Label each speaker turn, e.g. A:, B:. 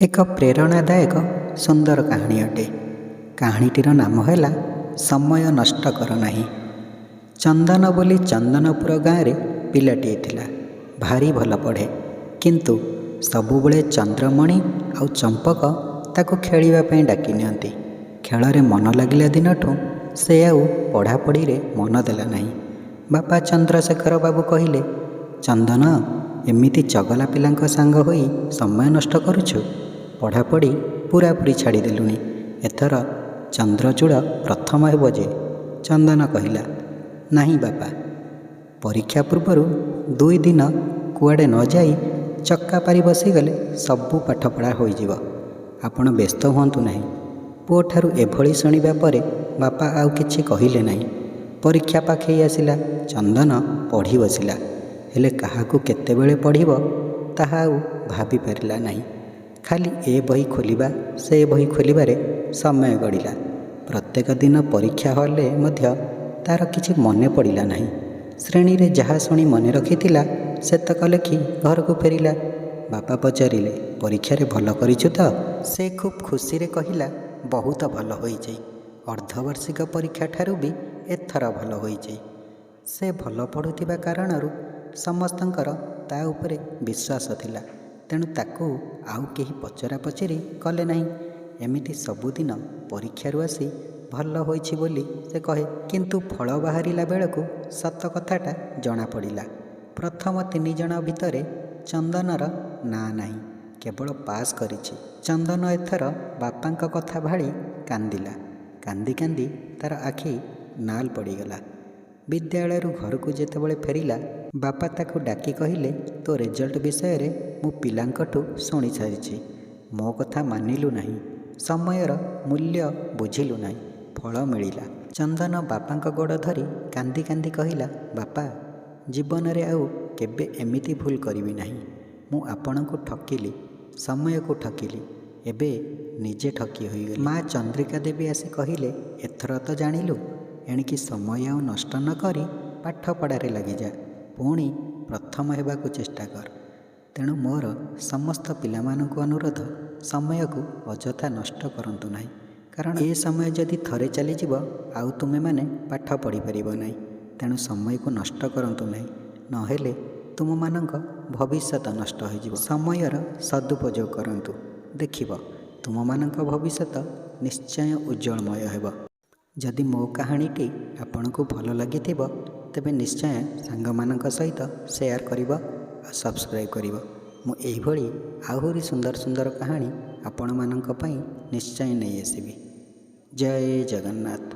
A: ଏକ ପ୍ରେରଣାଦାୟକ ସୁନ୍ଦର କାହାଣୀ ଅଟେ। କାହାଣୀଟିର ନାମ ହେଲା ସମୟ ନଷ୍ଟ କର ନାହିଁ। ଚନ୍ଦନ ବୋଲି ଚନ୍ଦନପୁର ଗାଁରେ ପିଲାଟିଏ ଥିଲା। ଭାରି ଭଲ ପଢ଼େ, କିନ୍ତୁ ସବୁବେଳେ ଚନ୍ଦ୍ରମଣି ଆଉ ଚମ୍ପକ ତାକୁ ଖେଳିବା ପାଇଁ ଡାକି ନିଅନ୍ତି। ଖେଳରେ ମନ ଲାଗିଲା ଦିନଠୁ ସେ ଆଉ ପଢ଼ାପଢ଼ିରେ ମନ ଦେଲା ନାହିଁ। ବାପା ଚନ୍ଦ୍ରଶେଖର ବାବୁ କହିଲେ, ଚନ୍ଦନ, ଏମିତି ଚଗଲା ପିଲାଙ୍କ ସାଙ୍ଗ ହୋଇ ସମୟ ନଷ୍ଟ କରୁଛୁ। ପଢ଼ାପଢ଼ି ପୁରାପୁରି ଛାଡ଼ିଦେଲୁଣି। ଏଥର ଚନ୍ଦ୍ରଚୂଡ଼ ପ୍ରଥମ ହେବ ଯେ। ଚନ୍ଦନ କହିଲା, ନାହିଁ ବାପା, ପରୀକ୍ଷା ପୂର୍ବରୁ 2 ଦିନ କୁଆଡ଼େ ନ ଯାଇ ଚକ୍କା ପାରି ବସିଗଲେ ସବୁ ପାଠପଢ଼ା ହୋଇଯିବ। ଆପଣ ବ୍ୟସ୍ତ ହୁଅନ୍ତୁ ନାହିଁ। ପୁଅଠାରୁ ଏଭଳି ଶୁଣିବା ପରେ ବାପା ଆଉ କିଛି କହିଲେ ନାହିଁ। ପରୀକ୍ଷା ପାଖେଇ ଆସିଲା। ଚନ୍ଦନ ପଢ଼ି ବସିଲା, ହେଲେ କାହାକୁ କେତେବେଳେ ପଢ଼ିବ ତାହା ଆଉ ଭାବିପାରିଲା ନାହିଁ। ଖାଲି ଏ ବହି ଖୋଲିବା ସେ ବହି ଖୋଲିବାରେ ସମୟ ଗଡ଼ିଲା। ପ୍ରତ୍ୟେକ ଦିନ ପରୀକ୍ଷା ହଲରେ ମଧ୍ୟ ତାର କିଛି ମନେ ପଡ଼ିଲା ନାହିଁ। ଶ୍ରେଣୀରେ ଯାହା ଶୁଣି ମନେ ରଖିଥିଲା ସେତକ ଲେଖି ଘରକୁ ଫେରିଲା। ବାପା ପଚାରିଲେ, ପରୀକ୍ଷାରେ ଭଲ କରିଛୁ ତ? ସେ ଖୁବ୍ ଖୁସିରେ କହିଲା, ବହୁତ ଭଲ ହୋଇଛି। ଅର୍ଦ୍ଧବାର୍ଷିକ ପରୀକ୍ଷା ଠାରୁ ବି ଏଥର ଭଲ ହୋଇଛି। ସେ ଭଲ ପଢ଼ୁଥିବା କାରଣରୁ ସମସ୍ତଙ୍କର ତା ଉପରେ ବିଶ୍ୱାସ ଥିଲା। ତେଣୁ ତାକୁ ଆଉ କେହି ପଚରାପଚରି କଲେ ନାହିଁ। ଏମିତି ସବୁଦିନ ପରୀକ୍ଷାରୁ ଆସି ଭଲ ହୋଇଛି ବୋଲି ସେ କହେ, କିନ୍ତୁ ଫଳ ବାହାରିଲା ବେଳକୁ ସତ କଥାଟା ଜଣାପଡ଼ିଲା। ପ୍ରଥମ 3 ଜଣ ଭିତରେ ଚନ୍ଦନର ନାଁ ନାହିଁ, କେବଳ ପାସ୍ କରିଛି। ଚନ୍ଦନ ଏଥର ବାପାଙ୍କ କଥା ଭାଳି କାନ୍ଦିଲା। କାନ୍ଦି କାନ୍ଦି ତାର ଆଖି ନାଲ ପଡ଼ିଗଲା। ବିଦ୍ୟାଳୟରୁ ଘରକୁ ଯେତେବେଳେ ଫେରିଲା, ବାପା ତାକୁ ଡାକି କହିଲେ, ତୋ ରେଜଲ୍ଟ ବିଷୟରେ ମୁଁ ପିଲାଙ୍କଠୁ ଶୁଣି ସାରିଛି। ମୋ କଥା ମାନିଲୁ ନାହିଁ, ସମୟର ମୂଲ୍ୟ ବୁଝିଲୁ ନାହିଁ, ଫଳ ମିଳିଲା। ଚନ୍ଦନ ବାପାଙ୍କ ଗୋଡ଼ ଧରି କାନ୍ଦି କାନ୍ଦି କହିଲା, ବାପା, ଜୀବନରେ ଆଉ କେବେ ଏମିତି ଭୁଲ କରିବି ନାହିଁ। ମୁଁ ଆପଣଙ୍କୁ ଠକିଲି, ସମୟକୁ ଠକିଲି, ଏବେ ନିଜେ ଠକି ହୋଇଗଲି। ମା ଚନ୍ଦ୍ରିକା ଦେବୀ ଆସି କହିଲେ, ଏଥର ତ ଜାଣିଲୁ, ଏଣିକି ସମୟ ଆଉ ନଷ୍ଟ ନ କରି ପାଠପଢ଼ାରେ ଲାଗିଯା। ପୁଣି ପ୍ରଥମ ହେବାକୁ ଚେଷ୍ଟା କର। ତେଣୁ ମୋର ସମସ୍ତ ପିଲାମାନଙ୍କୁ ଅନୁରୋଧ, ସମୟକୁ ଅଯଥା ନଷ୍ଟ କରନ୍ତୁ ନାହିଁ। କାରଣ ଏ ସମୟ ଯଦି ଥରେ ଚାଲିଯିବ ଆଉ ତୁମେମାନେ ପାଠ ପଢ଼ିପାରିବ ନାହିଁ। ତେଣୁ ସମୟକୁ ନଷ୍ଟ କରନ୍ତୁ ନାହିଁ, ନହେଲେ ତୁମମାନଙ୍କ ଭବିଷ୍ୟତ ନଷ୍ଟ ହୋଇଯିବ। ସମୟର ସଦୁପଯୋଗ କରନ୍ତୁ, ଦେଖିବ ତୁମମାନଙ୍କ ଭବିଷ୍ୟତ ନିଶ୍ଚୟ ଉଜ୍ଜଳମୟ ହେବ। ଯଦି ମୋ କାହାଣୀଟି ଆପଣଙ୍କୁ ଭଲ ଲାଗିଥିବ, ତେବେ ନିଶ୍ଚୟ ସାଙ୍ଗମାନଙ୍କ ସହିତ ସେୟାର କରିବ ଆଉ ସବସ୍କ୍ରାଇବ୍ କରିବ। ମୁଁ ଏହିଭଳି ଆହୁରି ସୁନ୍ଦର ସୁନ୍ଦର କାହାଣୀ ଆପଣମାନଙ୍କ ପାଇଁ ନିଶ୍ଚୟ ନେଇ ଆସିବି। ଜୟ ଜଗନ୍ନାଥ।